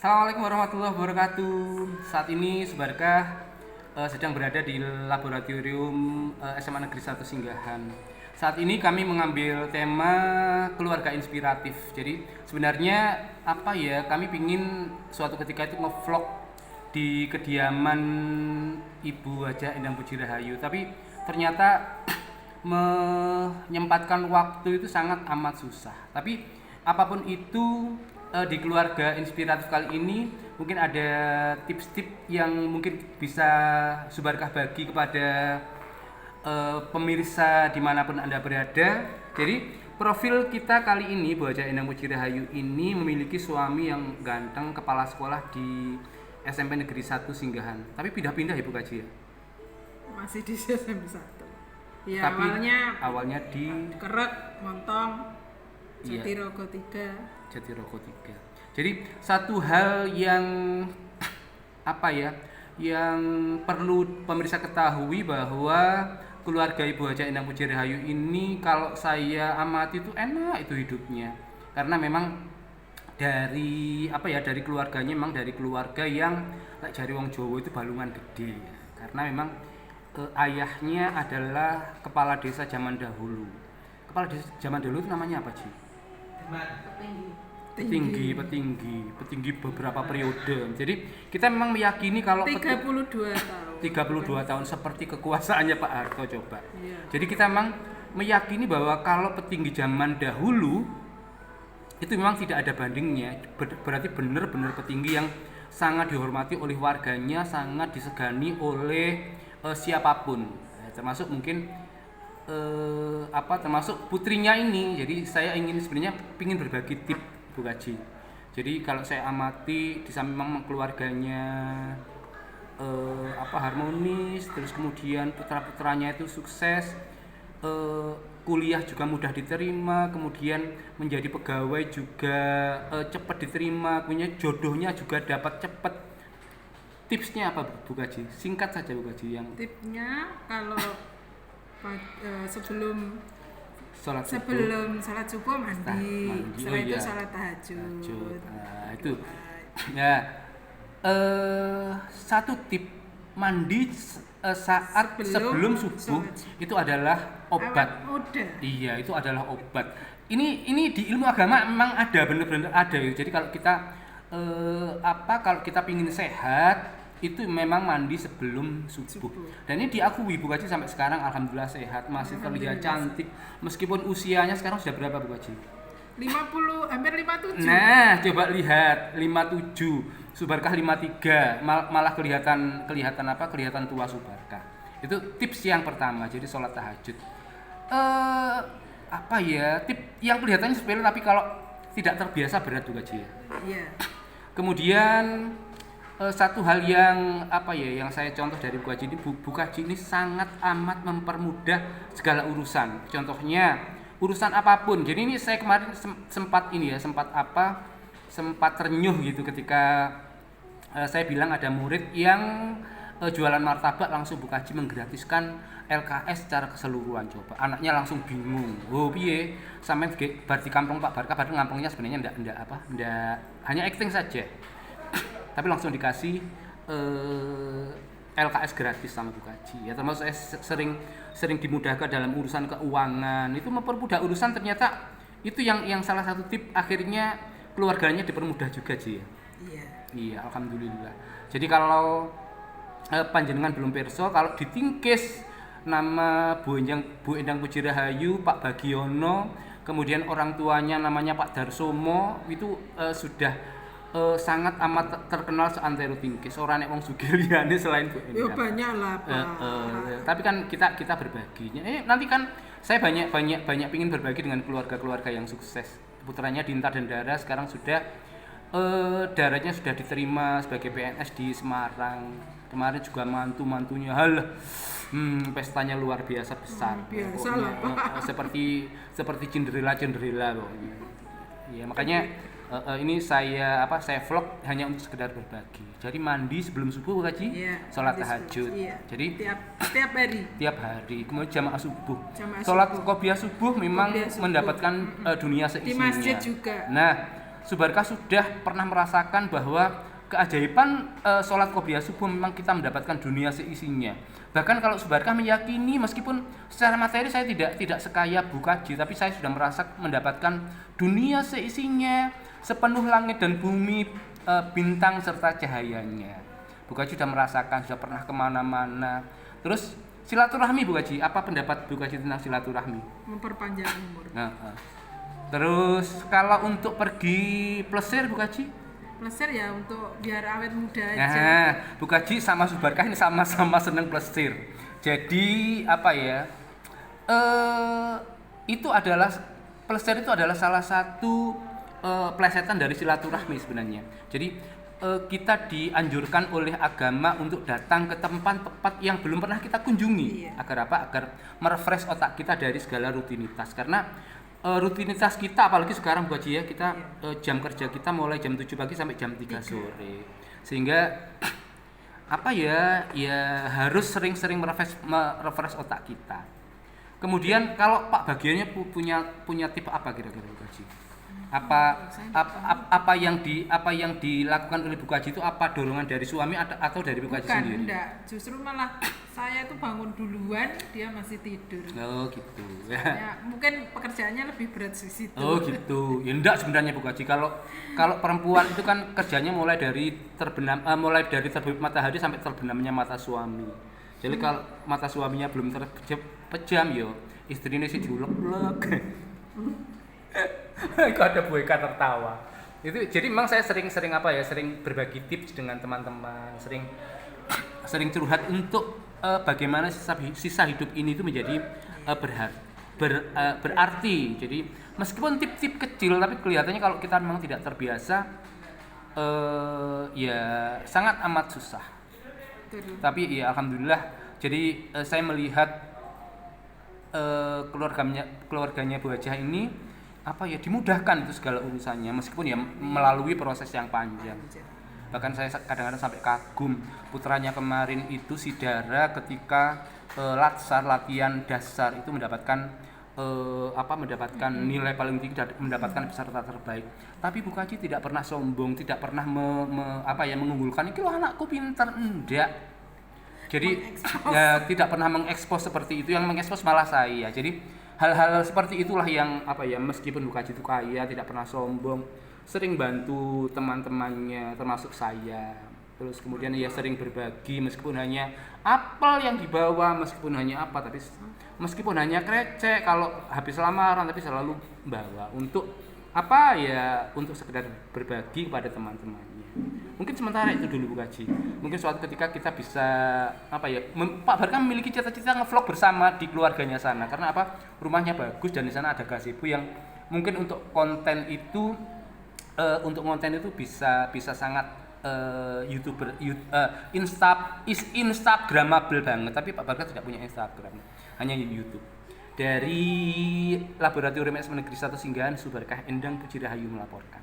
Assalamualaikum warahmatullahi wabarakatuh. Saat ini Subarkah sedang berada di laboratorium SMA Negeri 1 Singgahan. Saat ini kami mengambil tema keluarga inspiratif. Jadi sebenarnya kami pingin suatu ketika itu nge-vlog di kediaman Ibu Hajah Endang Puji Rahayu. Tapi ternyata menyempatkan waktu itu sangat amat susah. Tapi apapun itu, di keluarga inspiratif kali ini mungkin ada tips-tips yang mungkin bisa Subarkah bagi kepada pemirsa dimanapun Anda berada. Jadi profil kita kali ini, Bu Hajah Endang Puji Rahayu ini memiliki suami yang ganteng, kepala sekolah di SMP Negeri 1 Singgahan. Tapi pindah-pindah Ibu Kaji ya? Masih di SMP 1. Ya, tapi awalnya di Kerek, Montong, Iya. Jatirogo 3. Jatirogo 3. Jadi satu hal yang yang perlu pemirsa ketahui bahwa keluarga Ibu Hajah Endang Puji Rahayu ini kalau saya amati itu enak itu hidupnya. Karena memang dari dari keluarganya memang dari keluarga yang kayak jari wong Jawa itu balungan gede. Karena memang ayahnya adalah kepala desa zaman dahulu. Kepala desa zaman dahulu itu namanya apa, Ci? Petinggi beberapa periode. Jadi kita memang meyakini kalau 32 tahun. 32 tahun seperti kekuasaannya Pak Harto coba. Iya. Jadi kita memang meyakini bahwa kalau petinggi zaman dahulu itu memang tidak ada bandingnya. Berarti benar-benar petinggi yang sangat dihormati oleh warganya, sangat disegani oleh siapapun. Termasuk mungkin termasuk putrinya ini. Jadi saya sebenarnya ingin berbagi tips Bu Kaji. Jadi kalau saya amati di samping memang keluarganya harmonis, terus kemudian putra-putranya itu sukses, kuliah juga mudah diterima, kemudian menjadi pegawai juga cepat diterima, punya jodohnya juga dapat cepat. Tipsnya apa Bu Kaji? Singkat saja Bu Kaji yang tipsnya kalau sebelum sholat subuh mandi. Setelah itu sholat tahajud. Nah, itu ya satu tip mandi saat sebelum subuh itu adalah obat. Iya, itu adalah obat. Ini di ilmu agama memang ada, benar-benar ada. Jadi kalau kita kalau kita pingin sehat itu memang mandi sebelum subuh. Dan ini diakui Bu Kaji sampai sekarang alhamdulillah sehat, masih terlihat cantik meskipun usianya sekarang sudah berapa Bu Kaji? 50, hampir 57. Nah, coba lihat 57, Subarkah 53, malah kelihatan tua Subarkah. Itu tips yang pertama, jadi sholat tahajud. Tip yang kelihatannya sepele tapi kalau tidak terbiasa berat Bu Kaji ya. Iya. Kemudian satu hal yang yang saya contoh dari Bu Kaji ini, Bu Kaji ini sangat amat mempermudah segala urusan. Contohnya urusan apapun. Jadi ini saya kemarin sempat ternyuh gitu ketika saya bilang ada murid yang jualan martabak, langsung Bu Kaji menggratiskan LKS secara keseluruhan. Coba anaknya langsung bingung. Oh piye? Sampai bar di kampung Pak Barkah, padahal kampungnya sebenarnya enggak hanya acting saja. Tapi langsung dikasih LKS gratis sama Bu Kaji. Ya termasuk saya sering dimudahkan dalam urusan keuangan. Itu mempermudah urusan, ternyata itu yang salah satu tip akhirnya keluarganya dipermudah juga Ji. Iya, alhamdulillah. Jadi kalau panjenengan belum perso, kalau ditingkis nama Bu Endang Puji Rahayu, Pak Bagiono, kemudian orang tuanya namanya Pak Darsomo, itu sudah sangat amat terkenal seantero tingkis. Orang nek wong sugih liyane selain Bu Endang. Ya banyak lah Pak. Tapi kan kita berbagi. Nanti kan saya banyak pingin berbagi dengan keluarga-keluarga yang sukses. Putranya Dinta dan Dara sekarang sudah Daranya sudah diterima sebagai PNS di Semarang. Kemarin juga mantunya pestanya luar biasa besar. Biasa lah Pak. Seperti Cinderella pokoknya. Ya makanya ini saya vlog hanya untuk sekedar berbagi. Jadi mandi sebelum subuh Bu Kaji, sholat tahajud. Jadi tiap hari. Kemudian jamaah subuh. Sholat qobliyah subuh memang mendapatkan dunia seisinya. Di masjid juga. Nah, Subarkah sudah pernah merasakan bahwa keajaiban sholat qobliyah subuh memang kita mendapatkan dunia seisinya. Bahkan kalau Subarkah meyakini meskipun secara materi saya tidak sekaya Bu Kaji, tapi saya sudah merasa mendapatkan dunia seisinya, sepenuh langit dan bumi, bintang serta cahayanya. Bu Kaji sudah merasakan, sudah pernah kemana-mana. Terus silaturahmi Bu Kaji, apa pendapat Bu Kaji tentang silaturahmi? Memperpanjang umur. Terus kalau untuk pergi plesir Bu Kaji? Plesir ya untuk biar awet muda aja. Nah, Bu Kaji sama Subarkah ini sama-sama seneng plesir. Jadi apa ya? Itu adalah plesir itu adalah salah satu plesetan dari silaturahmi sebenarnya. Jadi kita dianjurkan oleh agama untuk datang ke tempat-tempat yang belum pernah kita kunjungi. Iya. Agar apa? Agar merefresh otak kita dari segala rutinitas. Karena rutinitas kita apalagi sekarang Bu Haji ya, kita jam kerja kita mulai jam 7 pagi sampai jam 3 sore. Sehingga apa ya harus sering-sering merefresh otak kita. Kemudian kalau Pak bagiannya punya tip apa kira-kira Bu Haji? Apa yang dilakukan oleh Bu Haji itu apa dorongan dari suami atau dari Bu Haji sendiri? Enggak, justru malah saya itu bangun duluan, dia masih tidur. Oh gitu. Ya, mungkin pekerjaannya lebih berat di situ. Oh gitu. Ya enggak sebenarnya Bu Haji. Kalau perempuan itu kan kerjanya mulai dari terbit matahari sampai terbenamnya mata suami. Jadi kalau mata suaminya belum terpejam yo, istrinya sih julek-julek. Kok ada Bu Eka tertawa. Itu jadi memang saya sering berbagi tips dengan teman-teman, sering curhat untuk bagaimana sisa hidup ini itu menjadi berarti. Jadi meskipun tip-tip kecil tapi kelihatannya kalau kita memang tidak terbiasa ya sangat amat susah. Betul. Tapi ya alhamdulillah jadi saya melihat keluarganya Bu Hajah ini dimudahkan itu segala urusannya meskipun ya melalui proses yang panjang. Bahkan saya kadang-kadang sampai kagum putranya kemarin itu si Dara ketika latihan dasar itu mendapatkan nilai paling tinggi dan mendapatkan peserta terbaik. Tapi Bu Kaji tidak pernah sombong, tidak pernah mengunggulkan ini loh anakku pintar, enggak. Jadi ya tidak pernah mengekspos seperti itu, yang mengekspos malah saya. Jadi hal-hal seperti itulah yang meskipun Bu Kaji itu kaya, tidak pernah sombong, sering bantu teman-temannya termasuk saya. Terus kemudian ya sering berbagi meskipun hanya apel yang dibawa, meskipun hanya meskipun hanya krecek kalau habis lamaran, tapi selalu bawa untuk untuk sekedar berbagi kepada teman-temannya. Mungkin sementara itu dulu Bu Kaji. Mungkin suatu ketika kita bisa Pak Barkah memiliki cita-cita ngevlog bersama di keluarganya sana karena rumahnya bagus dan di sana ada gazebo yang mungkin untuk konten itu bisa sangat Instagramable banget, tapi Pak Barkah tidak punya Instagram, hanya YouTube. Dari Laboratorium Negeri 1 Singgahan, Subarkah Endang Puji Rahayu melaporkan.